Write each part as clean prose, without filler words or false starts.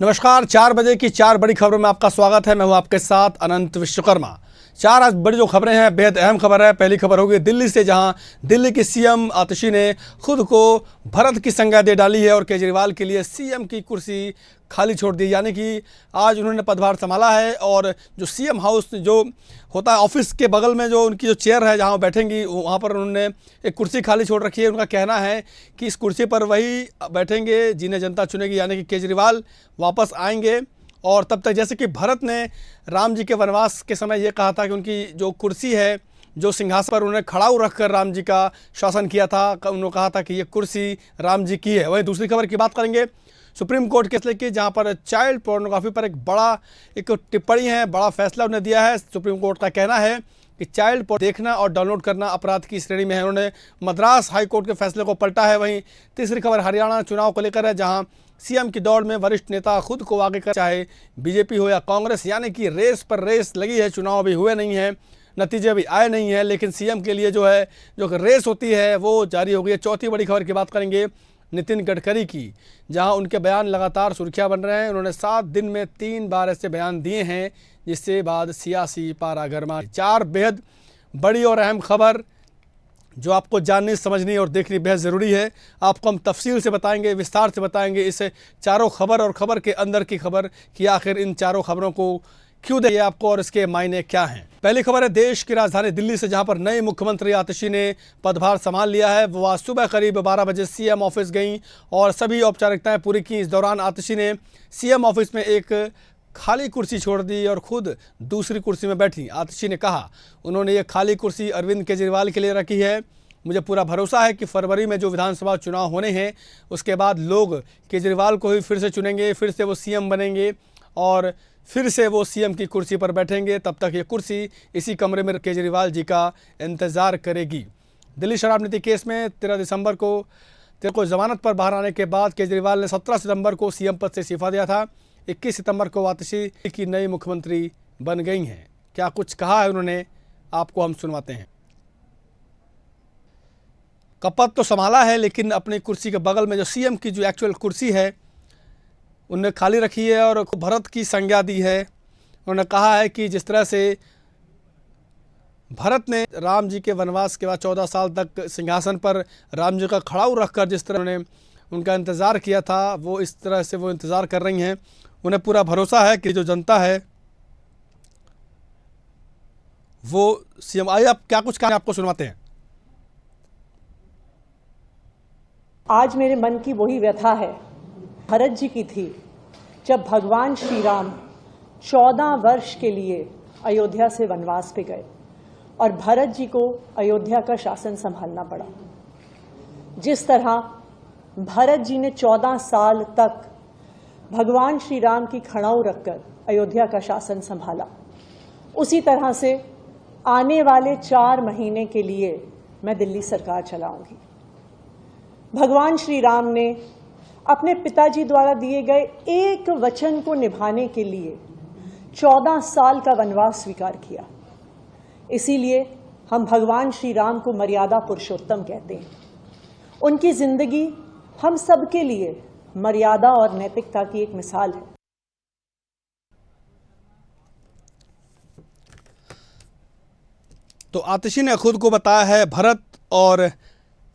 नमस्कार। 4 बजे की 4 बड़ी खबरों में आपका स्वागत है। मैं हूं आपके साथ अनंत विश्वकर्मा। 4 आज बड़ी जो खबरें हैं बेहद अहम खबर है। पहली खबर होगी दिल्ली से, जहां दिल्ली की सीएम आतिशी ने खुद को भरत की संज्ञा दे डाली है और केजरीवाल के लिए सीएम की कुर्सी खाली छोड़ दी। यानी कि आज उन्होंने पदभार संभाला है और जो सीएम हाउस जो होता है ऑफिस के बगल में जो उनकी जो चेयर है जहां वो बैठेंगी, वहां पर उन्होंने एक कुर्सी खाली छोड़ रखी है। उनका कहना है कि इस कुर्सी पर वही बैठेंगे जिन्हें जनता चुनेगी, यानी कि केजरीवाल वापस आएंगे। और तब तक जैसे कि भरत ने राम जी के वनवास के समय ये कहा था कि उनकी जो कुर्सी है, जो सिंहासन पर उन्होंने खड़ाऊ रखकर राम जी का शासन किया था, उन्होंने कहा था कि ये कुर्सी राम जी की है। वहीं दूसरी खबर की बात करेंगे सुप्रीम कोर्ट केस लेके, जहां पर चाइल्ड पोर्नोग्राफी पर एक टिप्पणी है, बड़ा फैसला उन्होंने दिया है। सुप्रीम कोर्ट का कहना है कि चाइल्ड पोर्न देखना और डाउनलोड करना अपराध की श्रेणी में है। उन्होंने मद्रास हाई कोर्ट के फैसले को पलटा है। वहीं तीसरी खबर हरियाणा चुनाव को लेकर है, जहां सीएम की दौड़ में वरिष्ठ नेता खुद को आगे कर, चाहे बीजेपी हो या कांग्रेस, यानी कि रेस पर रेस लगी है। चुनाव अभी हुए नहीं हैं, नतीजे अभी आए नहीं हैं, लेकिन सीएम के लिए जो रेस होती है वो जारी हो गई है। चौथी बड़ी खबर की बात करेंगे नितिन गडकरी की, जहां उनके बयान लगातार सुर्खियां बन रहे हैं। उन्होंने 7 दिन में 3 बार ऐसे बयान दिए हैं, जिससे बाद सियासी पारा गर्मा। 4 बेहद बड़ी और अहम खबर जो आपको जाननी, समझनी और देखनी बेहद ज़रूरी है। आपको हम तफसील से बताएंगे, विस्तार से बताएंगे इस चारों खबर और खबर के अंदर की खबर कि आखिर इन चारों खबरों को क्यों दें आपको और इसके मायने क्या हैं। पहली खबर है देश की राजधानी दिल्ली से, जहां पर नई मुख्यमंत्री आतिशी ने पदभार संभाल लिया है। वो आज सुबह करीब 12 बजे सीएम ऑफिस गईं और सभी औपचारिकताएं पूरी की। इस दौरान आतिशी ने सीएम ऑफिस में एक खाली कुर्सी छोड़ दी और खुद दूसरी कुर्सी में बैठी। आतिशी ने कहा उन्होंने ये खाली कुर्सी अरविंद केजरीवाल के लिए रखी है। मुझे पूरा भरोसा है कि फरवरी में जो विधानसभा चुनाव होने हैं उसके बाद लोग केजरीवाल को ही फिर से चुनेंगे, फिर से वो सीएम बनेंगे और फिर से वो सीएम की कुर्सी पर बैठेंगे। तब तक ये कुर्सी इसी कमरे में केजरीवाल जी का इंतज़ार करेगी। दिल्ली शराब नीति केस में 13 दिसंबर को जमानत पर बाहर आने के बाद केजरीवाल ने 17 सितंबर को सीएम पद से इस्तीफा दिया था। 21 सितंबर को आतिशी की नई मुख्यमंत्री बन गई हैं। क्या कुछ कहा है उन्होंने, आपको हम सुनवाते हैं। पद तो संभाला है, लेकिन अपनी कुर्सी के बगल में जो सीएम की जो एक्चुअल कुर्सी है उन्हें खाली रखी है और भरत की संज्ञा दी है। उन्होंने कहा है कि जिस तरह से भरत ने राम जी के वनवास के बाद 14 साल तक सिंहासन पर राम जी का खड़ाऊ रखकर जिस तरह उन्होंने उनका इंतज़ार किया था, वो इस तरह से वो इंतज़ार कर रही हैं। उन्हें पूरा भरोसा है कि जो जनता है वो सीएम। आइए आप क्या कुछ कहा आपको सुनवाते हैं। आज मेरे मन की वही व्यथा है, भरत जी की थी, जब भगवान श्री राम 14 वर्ष के लिए अयोध्या से वनवास पे गए और भरत जी को अयोध्या का शासन संभालना पड़ा। जिस तरह भरत जी ने 14 साल तक भगवान श्री राम की खड़ाऊ रखकर अयोध्या का शासन संभाला, उसी तरह से आने वाले 4 महीने के लिए मैं दिल्ली सरकार चलाऊंगी। भगवान श्री राम ने अपने पिताजी द्वारा दिए गए एक वचन को निभाने के लिए 14 साल का वनवास स्वीकार किया। इसीलिए हम भगवान श्री राम को मर्यादा पुरुषोत्तम कहते हैं। उनकी जिंदगी हम सबके लिए मर्यादा और नैतिकता की एक मिसाल है। तो आतिशी ने खुद को बताया है भरत और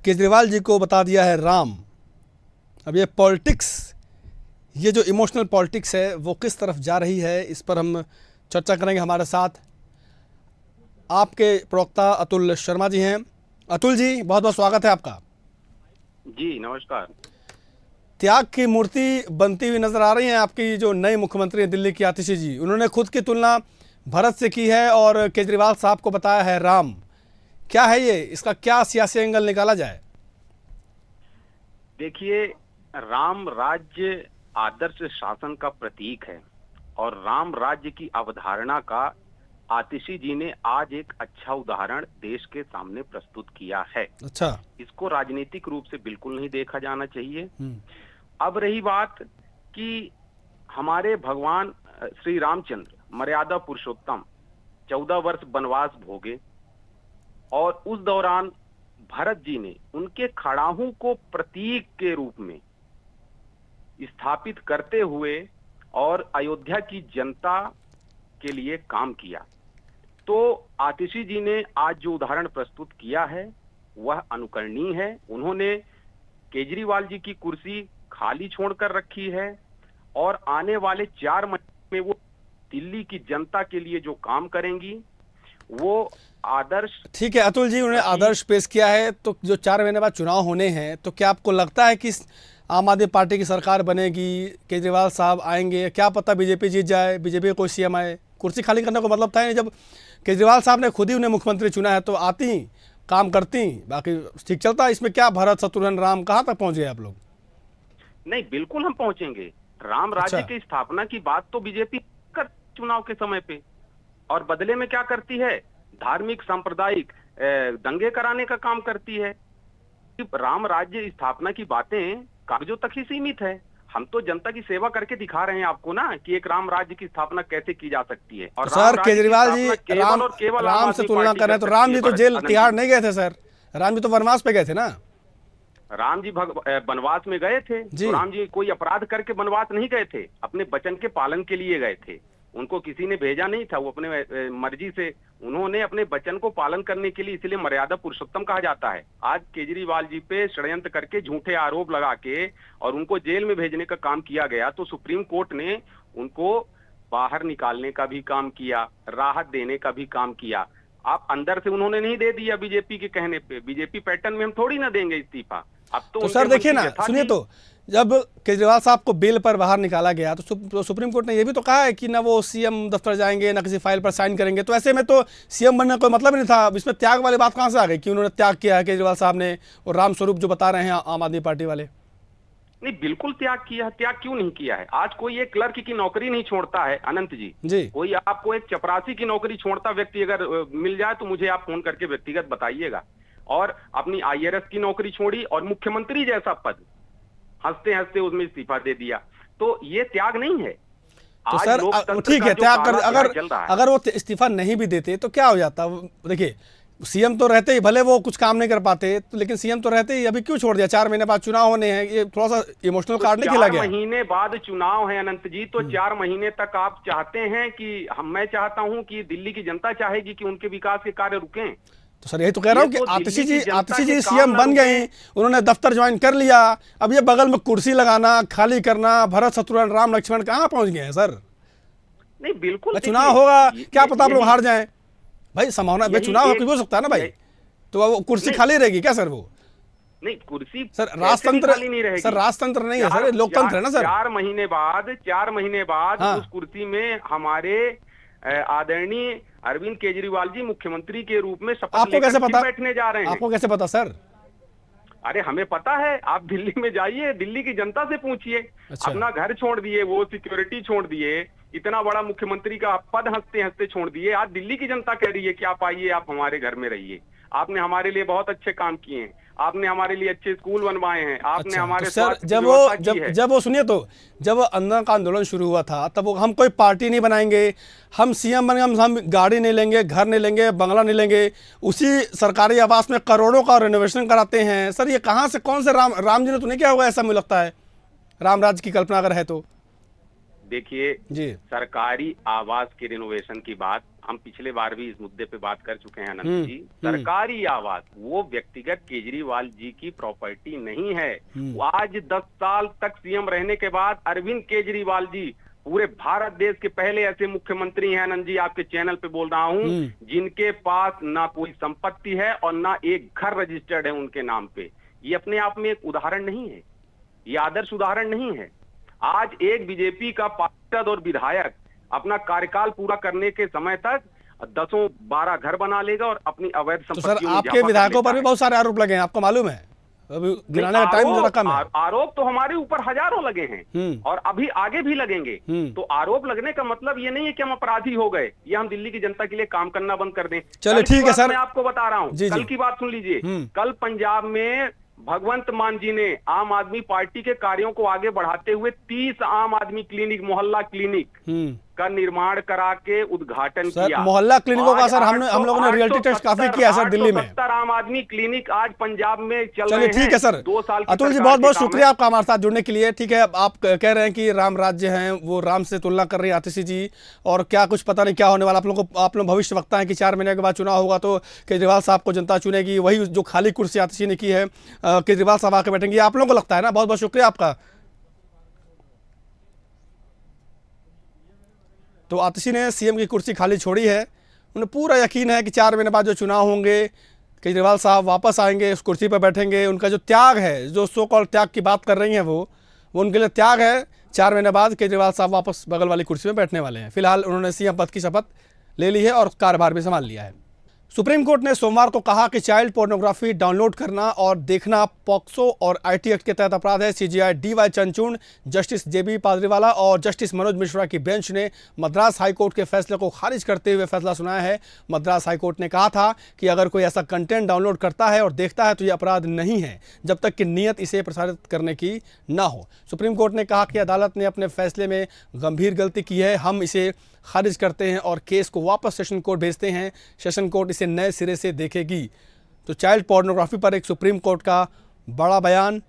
केजरीवाल जी को बता दिया है राम। अब ये पॉलिटिक्स, ये जो इमोशनल पॉलिटिक्स है वो किस तरफ जा रही है, इस पर हम चर्चा करेंगे। हमारे साथ आपके प्रवक्ता अतुल शर्मा जी हैं। अतुल जी, बहुत बहुत स्वागत है आपका। जी नमस्कार। त्याग की मूर्ति बनती हुई नजर आ रही हैं आपकी जो नई मुख्यमंत्री है दिल्ली की आतिशी जी। उन्होंने खुद की तुलना भरत से की है और केजरीवाल साहब को बताया है राम। क्या है ये, इसका क्या सियासी एंगल निकाला जाए? देखिए, राम राज्य आदर्श शासन का प्रतीक है और राम राज्य की अवधारणा का आतिशी जी ने आज एक अच्छा उदाहरण देश के सामने प्रस्तुत किया है। अच्छा, इसको राजनीतिक रूप से बिल्कुल नहीं देखा जाना चाहिए। अब रही बात कि हमारे भगवान श्री रामचंद्र मर्यादा पुरुषोत्तम 14 वर्ष वनवास भोगे और उस दौरान भरत जी ने उनके खड़ाहू को प्रतीक के रूप में स्थापित करते हुए और अयोध्या की जनता के लिए काम किया। तो आतिशी जी ने आज जो उदाहरण प्रस्तुत किया है वह अनुकरणीय है। उन्होंने केजरीवाल जी की कुर्सी खाली छोड़कर रखी है और आने वाले 4 महीने में वो दिल्ली की जनता के लिए जो काम करेंगी वो आदर्श। ठीक है अतुल जी, उन्होंने आदर्श पेश किया है। तो जो 4 महीने बाद चुनाव होने हैं, तो क्या आपको लगता है कि आम आदमी पार्टी की सरकार बनेगी, केजरीवाल साहब आएंगे? क्या पता बीजेपी जीत जाए, बीजेपी का कोई सीएम आए। कुर्सी खाली करने को मतलब था नहीं, जब केजरीवाल साहब ने खुद ही उन्हें मुख्यमंत्री चुना है तो आती, काम करती, बाकी ठीक चलता। इसमें क्या भरत शत्रुघ्न राम, कहाँ तक पहुंच गए आप लोग? नहीं, बिल्कुल हम पहुंचेंगे। राम राज्य की स्थापना की बात तो बीजेपी कर चुनाव के समय पे, और बदले में क्या करती है? धार्मिक सांप्रदायिक दंगे कराने का काम करती है। राम राज्य स्थापना की बातें कागजों तक ही सीमित है। हम तो जनता की सेवा करके दिखा रहे हैं आपको ना कि एक राम राज्य की स्थापना कैसे की जा सकती है। और तो सर केजरीवाल जी राम से तुलना कर रहे हैं, तो राम जी तो जेल तिहाड़ नहीं गए थे सर, राम जी तो वनवास पे गए थे ना। राम जी वनवास में गए थे तो राम जी कोई अपराध करके वनवास नहीं गए थे, अपने वचन के पालन के लिए गए थे। उनको किसी ने भेजा नहीं था, वो अपने मर्जी से उन्होंने अपने वचन को पालन करने के लिए, इसलिए मर्यादा पुरुषोत्तम कहा जाता है। आज केजरीवाल जी पे षड्यंत्र करके झूठे आरोप लगा के और उनको जेल में भेजने का काम किया गया, तो सुप्रीम कोर्ट ने उनको बाहर निकालने का भी काम किया, राहत देने का भी काम किया। आप अंदर से उन्होंने नहीं दे दिया बीजेपी के कहने पे। बीजेपी पैटर्न में हम थोड़ी ना देंगे इस्तीफा। अब तो सर देखिए ना, सुनिए, तो जब केजरीवाल साहब को बेल पर बाहर निकाला गया तो सुप्रीम कोर्ट ने यह भी तो कहा है कि ना वो सीएम दफ्तर जाएंगे, ना किसी फाइल पर साइन करेंगे। तो ऐसे में तो सीएम बनने का कोई मतलब नहीं था। इसमें त्याग वाली बात कहां से आ गई कि उन्होंने त्याग किया है केजरीवाल साहब ने, और राम स्वरूप जो बता रहे हैं आम आदमी पार्टी वाले? नहीं, बिल्कुल त्याग किया है। त्याग क्यों नहीं किया है? आज कोई एक क्लर्क की नौकरी नहीं छोड़ता है अनंत जी। कोई आपको एक चपरासी की नौकरी छोड़ता व्यक्ति अगर मिल जाए तो मुझे आप फोन करके व्यक्तिगत बताइएगा। और अपनी IRS की नौकरी छोड़ी और मुख्यमंत्री जैसा पद हंसते हंसते उसमें इस्तीफा दे दिया। तो ये त्याग नहीं है। तो सर ठीक है, त्याग कर, अगर वो इस्तीफा नहीं भी देते तो क्या हो जाता? देखिए, सीएम तो रहते ही, भले वो कुछ काम नहीं कर पाते तो, लेकिन सीएम तो रहते ही, अभी क्यों छोड़ दिया? 4 महीने बाद चुनाव होने हैं, ये थोड़ा सा इमोशनल कार्ड नहीं खेला गया? 4 महीने बाद चुनाव है अनंत जी, तो 4 महीने तक आप चाहते हैं कि मैं चाहता हूं कि दिल्ली की जनता चाहेगी कि उनके विकास के कार्य रुकें। तो सर यही तो कह रहा हूँ कि आतिशी जी सीएम बन गई, उन्होंने दफ्तर ज्वाइन कर लिया, अब ये बगल में कुर्सी लगाना, खाली करना, भरत शत्रुघ्न राम लक्ष्मण कहाँ पहुंच गए हैं सर? नहीं, बिल्कुल चुनाव होगा, क्या पता आप लोग हार जाएं भाई, संभावना भाई, चुनाव हो सकता है ना भाई, तो वो कुर्सी खाली रहेगी क्या सर? वो नहीं, कुर्सी सर राजतंत्र नहीं रहेगी सर, राजतंत्र नहीं है सर, लोकतंत्र है ना सर। 4 महीने बाद उस कुर्सी में हमारे आदरणीय अरविंद केजरीवाल जी मुख्यमंत्री के रूप में शपथ लेकर बैठने जा रहे हैं। आपको कैसे पता सर? अरे हमें पता है, आप दिल्ली में जाइए, दिल्ली की जनता से पूछिए। अपना घर छोड़ दिए, वो सिक्योरिटी छोड़ दिए, इतना बड़ा मुख्यमंत्री का पद हंसते हंसते छोड़ दिए। आज दिल्ली की जनता कह रही है कि आप आइए, आप हमारे घर में रहिए। आपने हमारे लिए बहुत अच्छे काम किए हैं, आपने हमारे लिए अच्छे स्कूल बनवाए हैं, आपने हमारे सर जब वो सुनिए, तो जब अंदर का आंदोलन शुरू हुआ था तब वो हम कोई पार्टी नहीं बनाएंगे, हम सीएम बनेंगे, हम गाड़ी नहीं लेंगे, घर नहीं लेंगे, बंगला नहीं लेंगे, उसी सरकारी आवास में करोड़ों का रेनोवेशन कराते हैं। सर ये कहाँ से, कौन से राम जी ने तो नहीं किया होगा ऐसा? मुझे लगता है राम राज्य की कल्पना अगर है तो। देखिए जी, सरकारी आवास के रिनोवेशन की बात हम पिछले बार भी इस मुद्दे पे बात कर चुके हैं अनंत जी। सरकारी आवास वो व्यक्तिगत केजरीवाल जी की प्रॉपर्टी नहीं है। आज 10 साल तक सीएम रहने के बाद अरविंद केजरीवाल जी पूरे भारत देश के पहले ऐसे मुख्यमंत्री हैं अनंत जी, आपके चैनल पे बोल रहा हूं, जिनके पास ना कोई संपत्ति है और ना एक घर रजिस्टर्ड है उनके नाम पे। ये अपने आप में एक उदाहरण नहीं है, ये आदर्श उदाहरण नहीं है। आज एक बीजेपी का पार्षद और विधायक अपना कार्यकाल पूरा करने के समय तक 10-12 घर बना लेगा और अपनी अवैध संपत्तियों तो सर आपके विधायकों पर भी बहुत सारे आरोप लगे हैं, आपको मालूम है? अभी गिनाने का टाइम जरा कम है। आरोप तो हमारे ऊपर हजारों लगे हैं और अभी आगे भी लगेंगे। तो आरोप लगने का मतलब ये नहीं है कि हम अपराधी हो गए, ये हम दिल्ली की जनता के लिए काम करना बंद कर दें। चलिए ठीक है सर, मैं आपको बता रहा हूँ, कल की बात सुन लीजिए। कल पंजाब में भगवंत मान जी ने आम आदमी पार्टी के कार्यों को आगे बढ़ाते हुए 30 आम आदमी क्लिनिक, मोहल्ला क्लिनिक का निर्माण करा के उद्घाटन सर, किया। मोहल्ला क्लिनिकों का आज सर हम लोगों ने रियलिटी टेस्ट काफी किया है सर दिल्ली में। 870 आम आदमी क्लिनिक आज पंजाब में चल रहे चलिए हैं। ठीक है सर। 2 साल की अतुल जी सरकार बहुत के बहुत काम शुक्रिया है। आपका हमारे साथ जुड़ने के लिए। ठीक है, आप कह रहे हैं कि राम राज्य हैं वो राम से तुलना कर रही है आतिशी जी, और क्या कुछ पता नहीं क्या होने वाला। आप लोग भविष्य वक्ता है कि 4 महीने के बाद चुनाव होगा तो केजरीवाल साहब को जनता चुनेगी, वही जो खाली कुर्सी आतिशी ने की है केजरीवाल साहब आके बैठेंगे, आप लोगों को लगता है ना। बहुत बहुत शुक्रिया आपका। तो आतिशी ने सीएम की कुर्सी खाली छोड़ी है, उन्हें पूरा यकीन है कि 4 महीने बाद जो चुनाव होंगे केजरीवाल साहब वापस आएंगे, उस कुर्सी पर बैठेंगे। उनका जो त्याग है, जो सो कॉल त्याग की बात कर रही हैं वो उनके लिए त्याग है। 4 महीने बाद केजरीवाल साहब वापस बगल वाली कुर्सी में बैठने वाले हैं। फिलहाल उन्होंने सीएम पद की शपथ ले ली है और कार्यभार भी संभाल लिया है। सुप्रीम कोर्ट ने सोमवार को कहा कि चाइल्ड पोर्नोग्राफी डाउनलोड करना और देखना पॉक्सो और आईटी एक्ट के तहत अपराध है। सीजेआई डीवाई चंद्रचूड़, जस्टिस जेबी पादरीवाला और जस्टिस मनोज मिश्रा की बेंच ने मद्रास हाईकोर्ट के फैसले को खारिज करते हुए फैसला सुनाया है। मद्रास हाईकोर्ट ने कहा था कि अगर कोई ऐसा कंटेंट डाउनलोड करता है और देखता है तो यह अपराध नहीं है जब तक कि नियत इसे प्रसारित करने की ना हो। सुप्रीम कोर्ट ने कहा कि अदालत ने अपने फैसले में गंभीर गलती की है, हम इसे खारिज करते हैं और केस को वापस सेशन कोर्ट भेजते हैं। सेशन कोर्ट इसे नए सिरे से देखेगी। तो चाइल्ड पोर्नोग्राफी पर एक सुप्रीम कोर्ट का बड़ा बयान,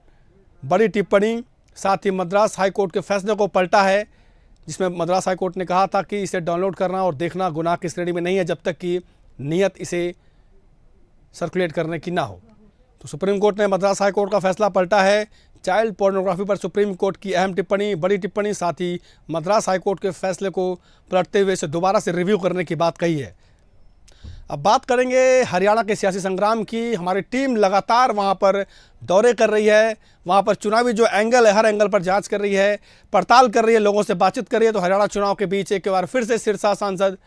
बड़ी टिप्पणी, साथ ही मद्रास हाई कोर्ट के फैसले को पलटा है, जिसमें मद्रास हाई कोर्ट ने कहा था कि इसे डाउनलोड करना और देखना गुनाह की श्रेणी में नहीं है जब तक कि नियत इसे सर्कुलेट करने की ना हो। तो सुप्रीम कोर्ट ने मद्रास हाई कोर्ट का फैसला पलटा है। चाइल्ड पोर्नोग्राफी पर सुप्रीम कोर्ट की अहम टिप्पणी, बड़ी टिप्पणी, साथ ही मद्रास हाई कोर्ट के फैसले को पलटते हुए इसे दोबारा से रिव्यू करने की बात कही है। अब बात करेंगे हरियाणा के सियासी संग्राम की। हमारी टीम लगातार वहां पर दौरे कर रही है, वहां पर चुनावी जो एंगल है हर एंगल पर जांच कर रही है, पड़ताल कर रही है, लोगों से बातचीत कर रही है। तो हरियाणा चुनाव के बीच एक बार फिर से सिरसा सांसद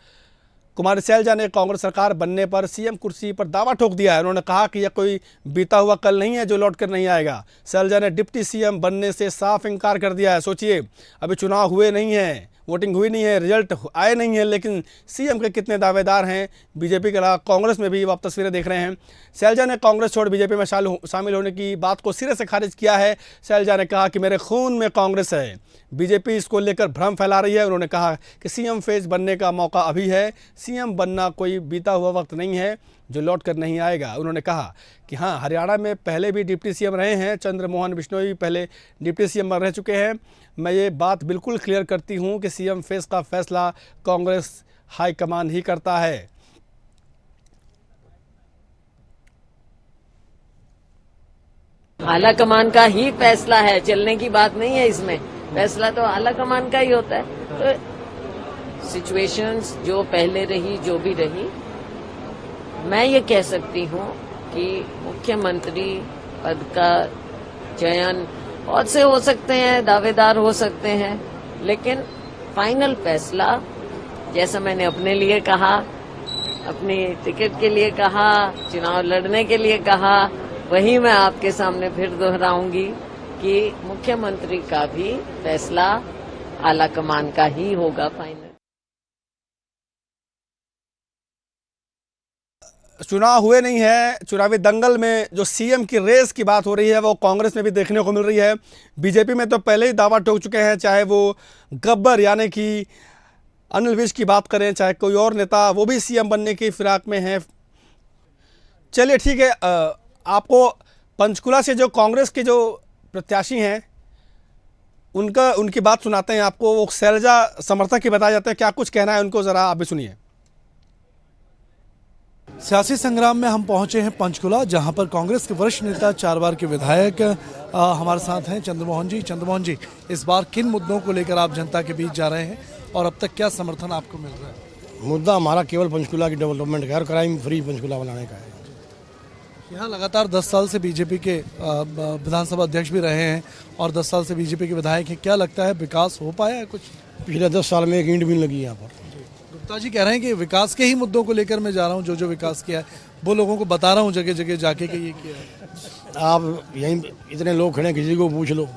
कुमारी सैलजा ने कांग्रेस सरकार बनने पर सीएम कुर्सी पर दावा ठोक दिया है। उन्होंने कहा कि यह कोई बीता हुआ कल नहीं है जो लौट कर नहीं आएगा। सैलजा ने डिप्टी सीएम बनने से साफ इनकार कर दिया है। सोचिए, अभी चुनाव हुए नहीं हैं, वोटिंग हुई नहीं है, रिजल्ट आए नहीं है, लेकिन सीएम के कितने दावेदार हैं। बीजेपी के अलावा कांग्रेस में भी आप तस्वीरें देख रहे हैं। सैलजा ने कांग्रेस छोड़ बीजेपी में शामिल होने की बात को सिरे से खारिज किया है। सैलजा ने कहा कि मेरे खून में कांग्रेस है, बीजेपी इसको लेकर भ्रम फैला रही है। उन्होंने कहा कि सीएम फेज बनने का मौका अभी है, सीएम बनना कोई बीता हुआ वक्त नहीं है जो लौट कर नहीं आएगा। उन्होंने कहा कि हाँ, हरियाणा में पहले भी डिप्टी सीएम रहे हैं, चंद्रमोहन बिश्नोई पहले डिप्टी सीएम रह चुके हैं। मैं ये बात बिल्कुल क्लियर करती हूँ कि सीएम फेज का फैसला कांग्रेस हाईकमान ही करता है। आला कमान का ही फैसला है, चलने की बात नहीं है इसमें। फैसला तो आला कमान का ही होता है। तो सिचुएशंस जो पहले रही, जो भी रही, मैं ये कह सकती हूँ कि मुख्यमंत्री पद का चयन बहुत से हो सकते हैं, दावेदार हो सकते हैं, लेकिन फाइनल फैसला, जैसा मैंने अपने लिए कहा, अपनी टिकट के लिए कहा, चुनाव लड़ने के लिए कहा, वही मैं आपके सामने फिर दोहराऊंगी कि मुख्यमंत्री का भी फैसला आला कमान का ही होगा फाइनल। चुनाव हुए नहीं है, चुनावी दंगल में जो सीएम की रेस की बात हो रही है वो कांग्रेस में भी देखने को मिल रही है। बीजेपी में तो पहले ही दावा ठोक चुके हैं, चाहे वो गब्बर यानी कि अनिल विज की बात करें, चाहे कोई और नेता, वो भी सीएम बनने की फिराक में है। चलिए ठीक है, आपको पंचकुला से जो कांग्रेस के जो प्रत्याशी हैं उनकी बात सुनाते हैं आपको। वो सैलजा समर्थक ही बताया जाता है, क्या कुछ कहना है उनको ज़रा आप भी सुनिए। सियासी संग्राम में हम पहुंचे हैं पंचकुला, जहां पर कांग्रेस के वरिष्ठ नेता, 4 बार के विधायक हमारे साथ हैं। चंद्रमोहन जी, इस बार किन मुद्दों को लेकर आप जनता के बीच जा रहे हैं और अब तक क्या समर्थन आपको मिल रहा है? मुद्दा हमारा केवल पंचकुला की डेवलपमेंट का और क्राइम फ्री पंचकुला बनाने का है। यहाँ लगातार 10 साल से बीजेपी के विधानसभा अध्यक्ष भी रहे हैं और 10 साल से बीजेपी के विधायक हैं। क्या लगता है, विकास हो पाया है कुछ? पिछले 10 साल में एक ईंट भी नहीं लगी यहाँ पर। गुप्ता जी कह रहे हैं कि विकास के ही मुद्दों को लेकर मैं जा रहा हूँ, जो विकास किया है वो लोगों को बता रहा हूँ जगह जगह जाके कि ये किया है। आप यहीं इतने लोग खड़े हैं, किसी को पूछ लो,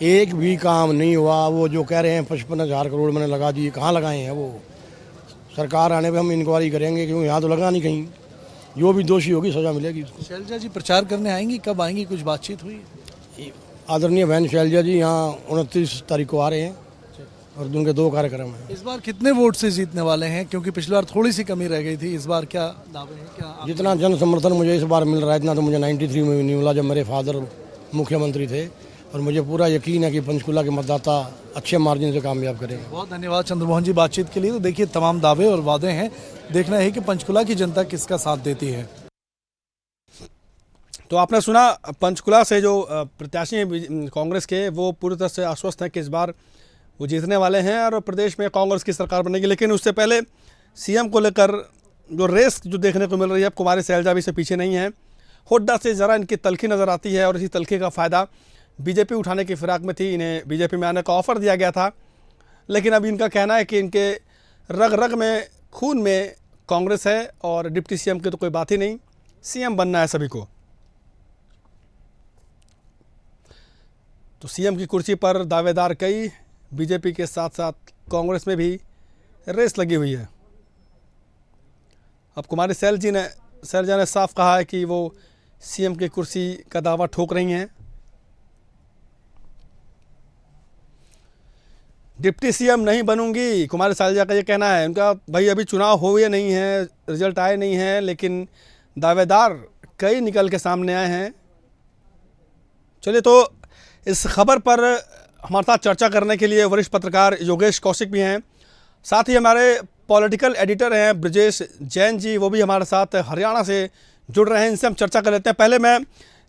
एक भी काम नहीं हुआ। वो जो कह रहे हैं 55,000 करोड़ मैंने लगा दिए, कहाँ लगाए हैं वो? सरकार आने पे हम इंक्वायरी करेंगे, क्योंकि यहाँ तो लगा नहीं कहीं। जो भी दोषी होगी सजा मिलेगी। शैलजा जी प्रचार करने आएंगी, कब आएंगी, कुछ बातचीत हुई? आदरणीय बहन शैलजा जी यहाँ 29 तारीख को आ रहे हैं और उनके 2 कार्यक्रम हैं। इस बार कितने वोट से जीतने वाले हैं, क्योंकि पिछली बार थोड़ी सी कमी रह गई थी, इस बार क्या दावे हैं, क्या जितना जन समर्थन मुझे इस बार मिल रहा है इतना तो मुझे 93 में भी नहीं मिला जब मेरे फादर मुख्यमंत्री थे, और मुझे पूरा यकीन है कि पंचकुला के मतदाता अच्छे मार्जिन से कामयाब करेंगे। बहुत धन्यवाद चंद्रमोहन जी बातचीत के लिए। तो देखिए तमाम दावे और वादे हैं, देखना है कि पंचकुला की जनता किसका साथ देती है। तो आपने सुना पंचकुला से जो प्रत्याशी हैं कांग्रेस के, वो पूरी तरह से आश्वस्त हैं कि इस बार वो जीतने वाले हैं और प्रदेश में कांग्रेस की सरकार बनेगी। लेकिन उससे पहले सीएम को लेकर जो रेस जो देखने को मिल रही है, अब कुमारी सैलजा भी से पीछे नहीं है। हुड्डा से ज़रा इनकी तलखी नज़र आती है और इसी तलखी का फ़ायदा बीजेपी उठाने की फिराक में थी। इन्हें बीजेपी में आने का ऑफ़र दिया गया था, लेकिन अब इनका कहना है कि इनके रग रग में, खून में कांग्रेस है और डिप्टी सीएम की तो कोई बात ही नहीं, सीएम बनना है सभी को। तो सीएम की कुर्सी पर दावेदार कई, बीजेपी के साथ साथ कांग्रेस में भी रेस लगी हुई है। अब कुमारी सैलजा ने साफ कहा है कि वो सीएम की कुर्सी का दावा ठोक रही हैं। डिप्टी सीएम नहीं बनूंगी, कुमारी सैलजा का ये कहना है। उनका भाई अभी चुनाव हुए नहीं हैं, रिजल्ट आए नहीं हैं, लेकिन दावेदार कई निकल के सामने आए हैं। चलिए, तो इस खबर पर हमारे साथ चर्चा करने के लिए वरिष्ठ पत्रकार योगेश कौशिक भी हैं, साथ ही हमारे पॉलिटिकल एडिटर हैं ब्रजेश जैन जी, वो भी हमारे साथ हरियाणा से जुड़ रहे हैं। इनसे हम चर्चा कर लेते हैं। पहले मैं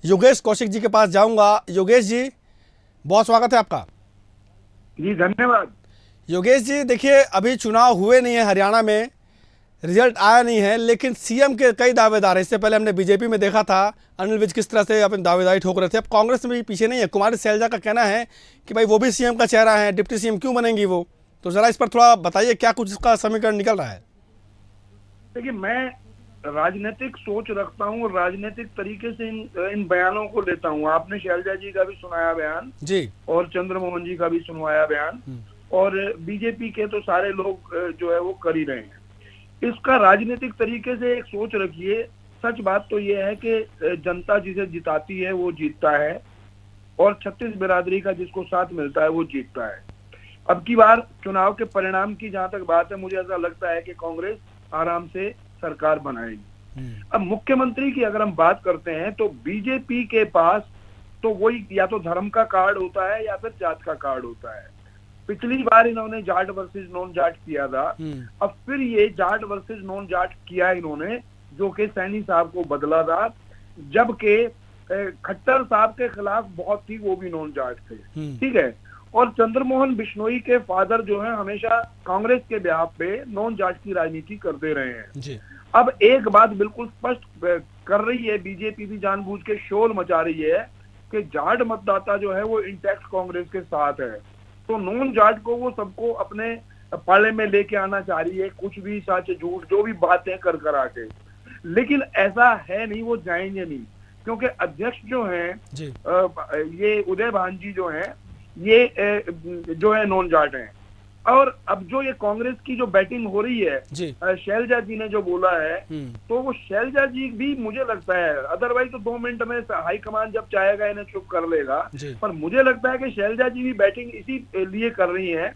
योगेश कौशिक जी के पास जाऊंगा। योगेश जी, बहुत स्वागत है आपका। जी धन्यवाद। योगेश जी, देखिए अभी चुनाव हुए नहीं है हरियाणा में, रिजल्ट आया नहीं है, लेकिन सीएम के कई दावेदार हैं। इससे पहले हमने बीजेपी में देखा था अनिल विज किस तरह से अपनी दावेदारी ठोक रहे थे। अब कांग्रेस में भी पीछे नहीं है। कुमारी सैलजा का कहना है कि भाई वो भी सीएम का चेहरा है, डिप्टी सीएम क्यों बनेंगी वो। तो ज़रा इस पर थोड़ा बताइए, क्या कुछ इसका समीकरण निकल रहा है। देखिए, मैं राजनीतिक सोच रखता हूँ और राजनीतिक तरीके से इन बयानों को लेता हूँ। आपने शैलजा जी का भी सुनाया बयान जी, और चंद्रमोहन जी का भी सुनवाया बयान, और बीजेपी के तो सारे लोग जो है वो कर ही रहे हैं। इसका राजनीतिक तरीके से एक सोच रखिए। सच बात तो ये है कि जनता जिसे जिताती है वो जीतता है, और 36 बिरादरी का जिसको साथ मिलता है वो जीतता है। अब की बार चुनाव के परिणाम की जहां तक बात है, मुझे ऐसा लगता है कि कांग्रेस आराम से सरकार बनाएगी। अब मुख्यमंत्री की अगर हम बात करते हैं तो बीजेपी के पास तो वही या तो धर्म का कार्ड होता है या फिर जात का कार्ड होता है। पिछली बार इन्होंने जाट वर्सेस नॉन जाट किया था, अब फिर ये जाट वर्सेस नॉन जाट किया इन्होंने, जो कि सैनी साहब को बदला था, जबकि खट्टर साहब के खिलाफ बहुत थी, वो भी नॉन जाट थे। ठीक है। और चंद्रमोहन बिश्नोई के फादर जो है हमेशा कांग्रेस के बिहाफ पे नॉन जाट की राजनीति करते रहे हैं जी। अब एक बात बिल्कुल स्पष्ट कर रही है बीजेपी भी, जानबूझ के शोर मचा रही है कि जाट मतदाता जो है वो इंटैक्ट कांग्रेस के साथ है, तो नॉन जाट को वो सबको अपने पाले में लेके आना चाह रही है, कुछ भी सच झूठ जो भी बातें कर करा के। लेकिन ऐसा है नहीं, वो जाएंगे नहीं, क्योंकि अध्यक्ष जो हैं ये उदय भान जी जो हैं, ये जो है नॉन जाट हैं। और अब जो ये कांग्रेस की जो बैटिंग हो रही है, शैलजा जी ने जो बोला है, तो वो शैलजा जी भी मुझे लगता है, अदरवाइज तो 2 मिनट में हाईकमान जब चाहेगा इन्हें चुप कर लेगा, पर मुझे लगता है कि शैलजा जी भी बैटिंग इसी लिए कर रही है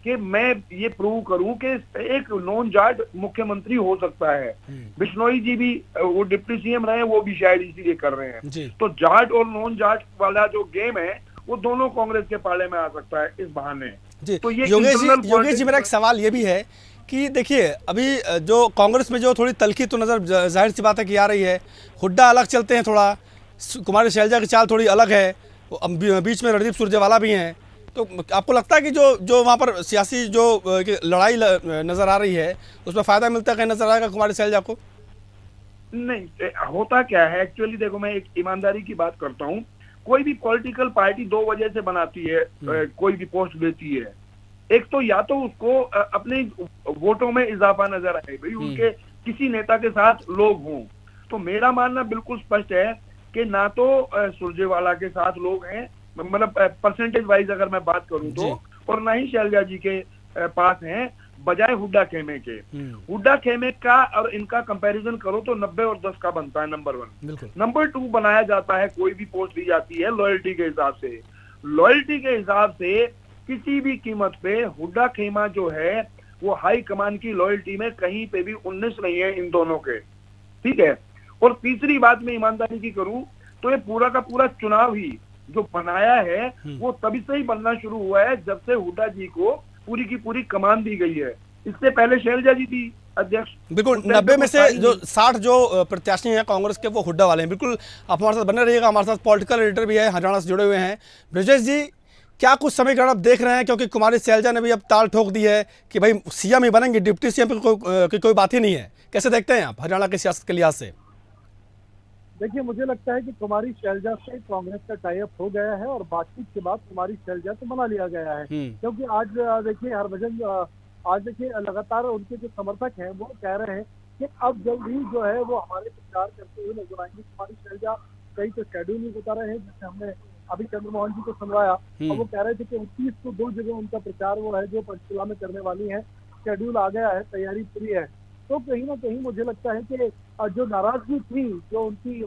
कि मैं ये प्रूव करूं कि एक नॉन जाट मुख्यमंत्री हो सकता है। बिश्नोई जी भी वो डिप्टी सीएम रहे, वो भी शायद इसीलिए कर रहे हैं। तो जाट और नॉन जाट वाला जो गेम है वो दोनों कांग्रेस के पाले में आ सकता है इस बहाने जी। तो ये योगेश जी, मेरा एक सवाल ये भी है कि देखिए अभी जो कांग्रेस में जो थोड़ी तलखी तो नजर जाहिर सी बात है कि आ रही है, हुड्डा अलग चलते हैं थोड़ा, कुमारी सैलजा की चाल थोड़ी अलग है, बीच में रणदीप सुरजेवाला भी हैं, तो आपको लगता है कि जो वहाँ पर सियासी जो लड़ाई नजर आ रही है उसमें फायदा मिलता है, कहीं नजर आएगा कुमारी सैलजा को? नहीं, होता क्या है एक्चुअली, देखो मैं एक ईमानदारी की बात करता हूँ, कोई भी पॉलिटिकल पार्टी 2 वजह से बनाती है, कोई भी पोस्ट देती है। एक तो या तो उसको अपने वोटों में इजाफा नजर आए, भाई उनके किसी नेता के साथ लोग हों। तो मेरा मानना बिल्कुल स्पष्ट है कि ना तो सुरजेवाला के साथ लोग हैं, मतलब परसेंटेज वाइज अगर मैं बात करूं तो, और ना ही शैलजा जी के पास हैं, बजाय हुड्डा खेमे के। हुड्डा खेमे का और इनका कंपैरिजन करो तो 90 और 10 का बनता है, नंबर 1। नंबर 2 बनाया जाता है, कोई भी पोस्ट दी जाती है लॉयल्टी के हिसाब से। लॉयल्टी के हिसाब से किसी भी कीमत पे हुड्डा खेमा जो है वो हाई कमान की लॉयल्टी में कहीं पे भी 19 नहीं है इन दोनों के, ठीक है। और तीसरी बात मैं ईमानदारी की करूं तो ये पूरा का पूरा चुनाव ही जो बनाया है वो तभी से ही बनना शुरू हुआ है जब से हुड्डा जी को पूरी की पूरी कमान दी गई है। इससे पहले शैलजा जी थी अध्यक्ष। बिल्कुल 90 में से जो 60 जो प्रत्याशी हैं कांग्रेस के वो हुड्डा वाले हैं। बिल्कुल आप हमारे साथ बने रहिएगा, हमारे साथ पॉलिटिकल एडिटर भी है हरियाणा से जुड़े हुए हैं। ब्रजेश जी, क्या कुछ समीकरण आप देख रहे हैं, क्योंकि कुमारी शैलजा ने भी अब ताल ठोक दी है कि भाई सीएम ही बनेंगे, डिप्टी सीएम की कोई बात ही नहीं है। कैसे देखते हैं आप हरियाणा की सियासत के लिहाज से? देखिए, मुझे लगता है कि कुमारी शैलजा से कांग्रेस का टाई अप हो गया है और बातचीत के बाद कुमारी शैलजा को बना लिया गया है। क्योंकि आज देखिए हरभजन, आज देखिए लगातार उनके जो समर्थक हैं वो कह रहे हैं कि अब जल्द ही जो है वो हमारे प्रचार करते हुए नजर आएंगे। कुमारी शैलजा कई तो शेड्यूल नहीं बता रहे हैं, जैसे हमने अभी चंद्रमोहन जी को सुनवाया और वो कह रहे थे कि 29 को 2 जगह उनका प्रचार वो है जो पंचकुला में करने वाली है, शेड्यूल आ गया है, तैयारी पूरी है। तो कहीं ना कहीं मुझे लगता है कि जो नाराजगी थी, जो उनकी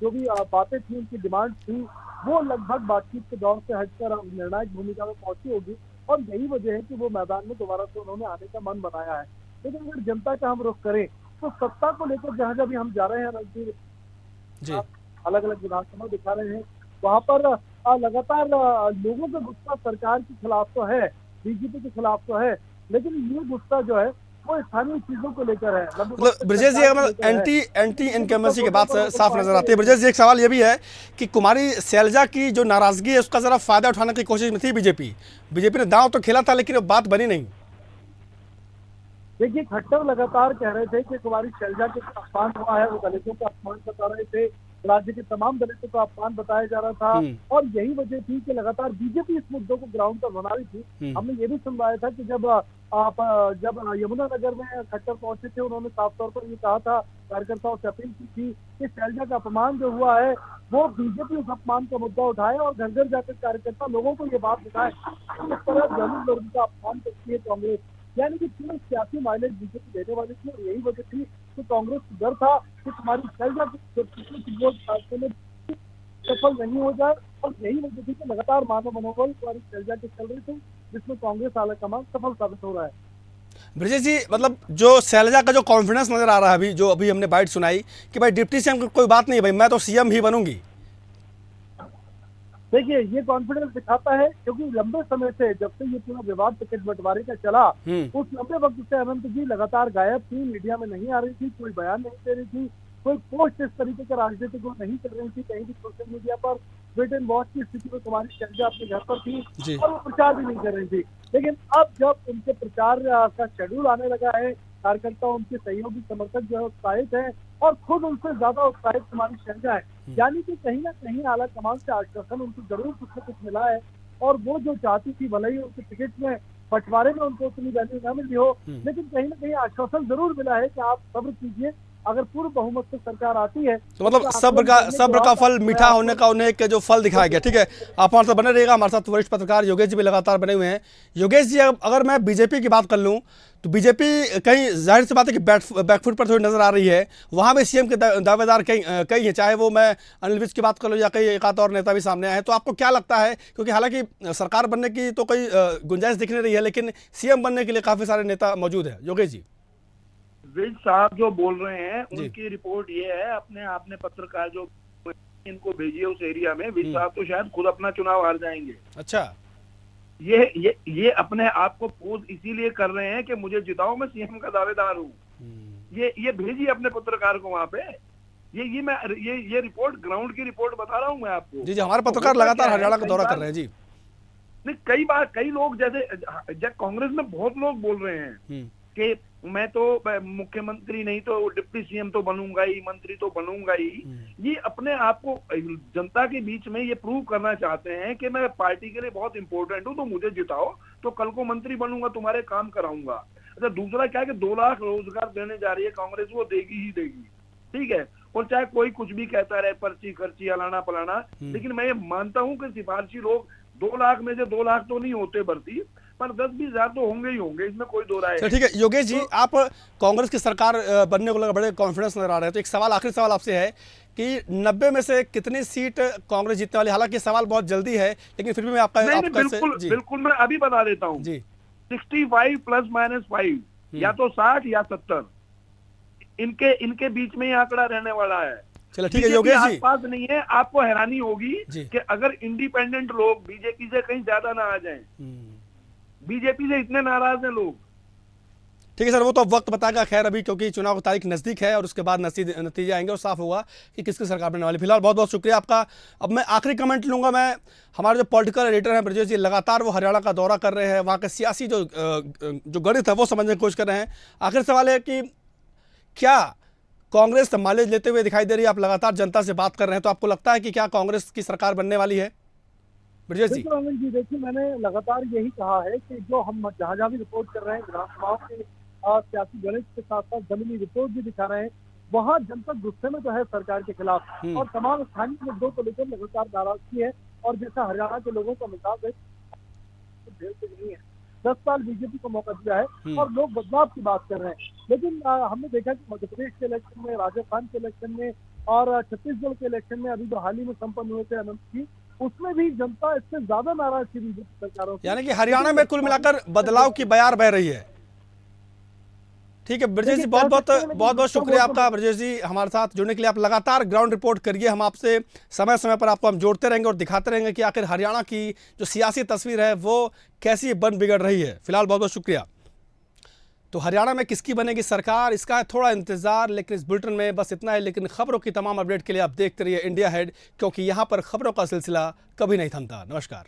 जो भी बातें थी, उनकी डिमांड थी, वो लगभग बातचीत के दौर से हटकर निर्णायक भूमिका में पहुंची होगी और यही वजह है कि वो मैदान में दोबारा से उन्होंने आने का मन बनाया है। लेकिन अगर जनता का हम रुख करें तो सत्ता को लेकर जहां जहां भी हम जा रहे हैं रणजीत जी, अलग अलग विधानसभा दिखा रहे हैं, वहां पर लगातार लोगों का गुस्सा सरकार के खिलाफ तो है, बीजेपी के खिलाफ तो है, लेकिन ये गुस्सा जो है वो स्थानीय चीजों को लेकर है। मतलब ब्रजेश जी, एंटी इनकम्बेंसी की बात साफ नजर आती है। ब्रजेश जी, एक सवाल ये भी है कि कुमारी शैलजा की जो नाराजगी है उसका जरा फायदा उठाने की कोशिश में थी बीजेपी ने दांव तो खेला था लेकिन बात बनी नहीं। देखिए, खट्टर लगातार कह रहे थे कि कुमारी शैलजा के अपमान हुआ है, वो दलितों का अपमान बता रहे थे, राज्य के तमाम दलितों का अपमान बताया जा रहा था और यही वजह थी कि लगातार बीजेपी इस मुद्दों को ग्राउंड पर बना रही थी। हमने ये भी सुनवाया था कि जब यमुनानगर में खट्टर पहुंचे थे, उन्होंने साफ तौर पर ये कहा था, कार्यकर्ताओं से अपील की थी कि शैलजा का अपमान जो हुआ है वो बीजेपी उस अपमान का मुद्दा उठाए और घर घर जाकर कार्यकर्ता लोगों को ये बात बताए कि इस तरह दलित वर्ग का अपमान करती है कांग्रेस, यानी कि पूरे सियासी माइलेज बीजेपी देने वाली थी। और यही वजह थी कि कांग्रेस को डर था कि तुम्हारी शैलजा में सफल नहीं हो जाए और यही वजह थी कि लगातार मानव मनोबल तुम्हारी शैलजा के चल रही थी, जिसमें कांग्रेस आलाकमान सफल साबित हो रहा है। ब्रजेश जी, मतलब जो शैलजा का जो कॉन्फिडेंस नजर आ रहा है अभी, जो अभी हमने बाइट सुनाई कि भाई डिप्टी सीएम की कोई बात नहीं, भाई मैं तो सीएम ही बनूंगी। देखिए, ये कॉन्फिडेंस दिखाता है क्योंकि लंबे समय से, जब से ये पूरा विवाद टिकट बंटवारे का चला, उस लंबे वक्त से अनंत जी लगातार गायब थी, मीडिया में नहीं आ रही थी, कोई बयान नहीं दे रही थी, कोई पोस्ट इस तरीके के राजनीति को नहीं कर रही थी, कहीं भी सोशल मीडिया पर वेट एंड वॉच की स्थिति में कुमारी शैलजा अपने घर पर थी और वो प्रचार भी नहीं कर रही थी। लेकिन अब जब उनके प्रचार का शेड्यूल आने लगा है, कार्यकर्ता उनके सहयोगी समर्थक जो है उत्साहित है और खुद उनसे ज्यादा उत्साहित कुमारी शैलजा है, यानी कि कहीं ना कहीं आला कमान से आश्वासन उनको जरूर कुछ न कुछ मिला है और वो जो चाहती थी, भले ही उनके टिकट में बंटवारे में उनको उतनी वैल्यू न मिली हो, लेकिन कहीं ना कहीं आश्वासन जरूर मिला है कि आप सब्र कीजिए, अगर पूर्ण बहुमत से सरकार आती है तो मतलब सब्र का फल मीठा होने का उन्हें के जो फल दिखाया गया। ठीक है, आप हमारे साथ बने रहिएगा। हमारे साथ वरिष्ठ पत्रकार योगेश जी भी लगातार बने हुए हैं। योगेश जी, अगर मैं बीजेपी की बात कर लूं तो बीजेपी कहीं जाहिर सी बात है कि बैकफुट पर थोड़ी नजर आ रही है। वहां भी सीएम के दावेदार कई हैं, चाहे वो मैं अनिल विज की बात कर लूँ या कई एक आध और नेता भी सामने आए हैं। तो आपको क्या लगता है, क्योंकि हालांकि सरकार बनने की तो कोई गुंजाइश दिख नहीं रही है, लेकिन सीएम बनने के लिए काफी सारे नेता मौजूद है। योगेश जी, विज साहब जो बोल रहे हैं उनकी रिपोर्ट ये है, अपने आपने पत्रकार जो इनको भेजिए उस एरिया में, विज साहब तो शायद खुद अपना चुनाव हार जाएंगे। अच्छा, ये अपने आप को पोज इसीलिए कर रहे हैं कि मुझे जिताओ, मैं सीएम का दावेदार हूँ। ये भेजिए अपने पत्रकार को वहां पे। ये रिपोर्ट ग्राउंड की रिपोर्ट बता रहा हूँ मैं आपको। जी, हमारे पत्रकार लगातार हरियाणा का दौरा कर रहे हैं। जी नहीं, कई लोग जैसे कांग्रेस में बहुत लोग बोल रहे हैं कि मैं तो मुख्यमंत्री नहीं तो डिप्टी सीएम तो बनूंगा ही, मंत्री तो बनूंगा ही। ये अपने आप को जनता के बीच में ये प्रूव करना चाहते हैं कि मैं पार्टी के लिए बहुत इंपॉर्टेंट हूं, तो मुझे जिताओ तो कल को मंत्री बनूंगा, तुम्हारे काम कराऊंगा। अच्छा, दूसरा क्या है कि 2 लाख रोजगार देने जा रही है कांग्रेस, वो देगी ही देगी, ठीक है। और चाहे कोई कुछ भी कहता रहे, पर्ची खर्ची अलाना पलाना, लेकिन मैं ये मानता हूं कि सिफारशी लोग 2 लाख में से 2 लाख तो नहीं होते भर्ती, पर 10-20 हजार तो होंगे ही होंगे, इसमें कोई दो राय चलो ठीक है योगेश जी, आप कांग्रेस की सरकार बनने को लेकर बड़े कॉन्फिडेंस नजर आ रहे हैं, तो एक सवाल, आखिरी सवाल आपसे है कि 90 में से कितनी सीट कांग्रेस जीतने वाली? हालांकि सवाल बहुत जल्दी है, लेकिन फिर भी मैं आपका नहीं, आपका बिल्कुल जी बिल्कुल, मैं अभी बता देता हूँ जी 65 ±5 या तो 60 या 70, इनके बीच में ही आंकड़ा रहने वाला है। चलो ठीक है बीजेपी योगेश जी, आसपास नहीं है। आपको हैरानी होगी जी। कि अगर इंडिपेंडेंट लोग बीजेपी से कहीं ज्यादा ना आ जाएं, बीजेपी से इतने नाराज हैं लोग। ठीक है सर, वो तो अब वक्त बताएगा खैर, अभी क्योंकि चुनाव की तारीख नज़दीक है और उसके बाद नतीजे आएंगे और साफ होगा कि किसकी सरकार बनने वाली। फिलहाल बहुत बहुत शुक्रिया आपका। अब मैं आखिरी कमेंट लूंगा। मैं, हमारे जो पॉलिटिकल एडिटर हैं ब्रजेश जी, लगातार वो हरियाणा का दौरा कर रहे हैं, वहाँ के सियासी जो गणित है वो समझने की कोशिश कर रहे हैं। आखिर सवाल है कि क्या कांग्रेस माइलेज लेते हुए दिखाई दे रही है? आप लगातार जनता से बात कर रहे हैं, तो आपको लगता है कि क्या कांग्रेस की सरकार बनने वाली है ब्रजेश जी? बिल्कुल अनिल जी, देखिए मैंने लगातार यही कहा है कि जो हम जहाँ भी रिपोर्ट कर रहे हैं विधानसभाओं के सियासी गणित के साथ साथ जमीनी रिपोर्ट भी दिखा रहे हैं, वहाँ जनता गुस्से में तो है सरकार के खिलाफ और तमाम स्थानीय मुद्दों को लेकर लगातार नाराजगी है। और जैसा हरियाणा के लोगों का मिजाज है, ढेर से नहीं है, 10 साल बीजेपी को मौका दिया है और लोग बदलाव की बात कर रहे हैं। लेकिन हमने देखा कि मध्य प्रदेश के इलेक्शन में, राजस्थान के इलेक्शन में और छत्तीसगढ़ के इलेक्शन में अभी जो हाल ही में संपन्न हुए थे अनंत जी, उसमें भी जनता इससे ज्यादा नाराज थी बीजेपी सरकारों से। यानी कि हरियाणा में कुल मिलाकर बदलाव की बयार बह रही है। ठीक है ब्रजेश जी, बहुत बहुत शुक्रिया आपका। ब्रजेश जी, हमारे साथ जुड़ने के लिए। आप लगातार ग्राउंड रिपोर्ट करिए, हम आपसे समय समय पर आपको हम जोड़ते रहेंगे और दिखाते रहेंगे कि आखिर हरियाणा की जो सियासी तस्वीर है वो कैसी बन बिगड़ रही है। फिलहाल बहुत बहुत शुक्रिया। तो हरियाणा में किसकी बनेगी सरकार, इसका है थोड़ा इंतजार, लेकिन इस बुलेटिन में बस इतना है। लेकिन खबरों की तमाम अपडेट के लिए आप देखते रहिए इंडिया हेड, क्योंकि यहाँ पर खबरों का सिलसिला कभी नहीं थमता। नमस्कार।